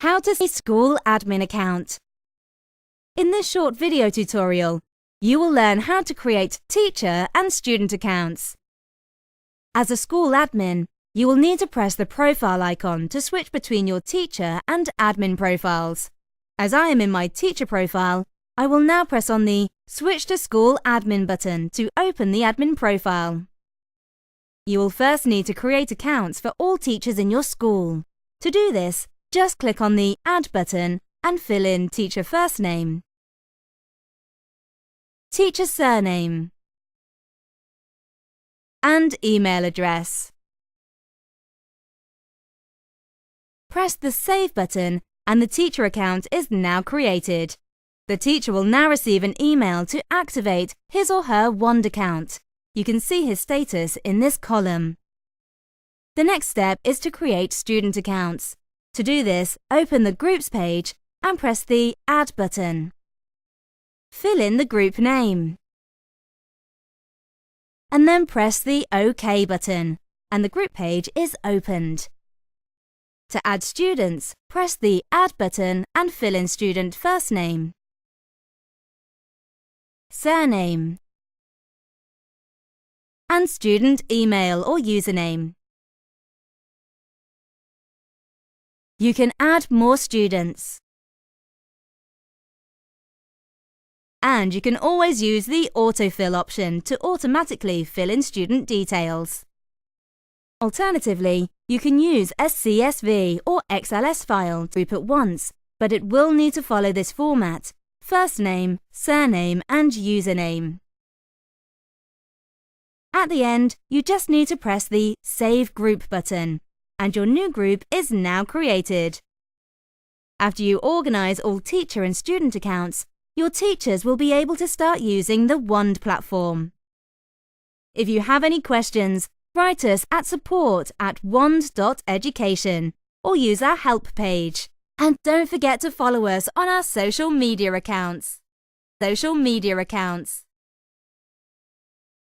How to set a school admin account. In this short video tutorial, you will learn how to create teacher and student accounts. As a school admin, you will need to press the profile icon to switch between your teacher and admin profiles. As I am in my teacher profile, I will now press on the Switch to School Admin button to open the admin profile. You will first need to create accounts for all teachers in your school. To do this, just click on the Add button and fill in teacher first name, teacher surname, and email address. Press the Save button and the teacher account is now created. The teacher will now receive an email to activate his or her Wand account. You can see his status in this column. The next step is to create student accounts. To do this, open the Groups page and press the Add button. Fill in the group name. And then press the OK button, and the group page is opened. To add students, press the Add button and fill in student first name, surname, and student email or username. You can add more students. And you can always use the autofill option to automatically fill in student details. Alternatively, you can use a CSV or XLS file group at once, but it will need to follow this format: first name, surname, and username. At the end, you just need to press the Save Group button, and your new group is now created. After you organise all teacher and student accounts, your teachers will be able to start using the Wand platform. If you have any questions, write us at support@wand.education or use our help page. And don't forget to follow us on our social media accounts.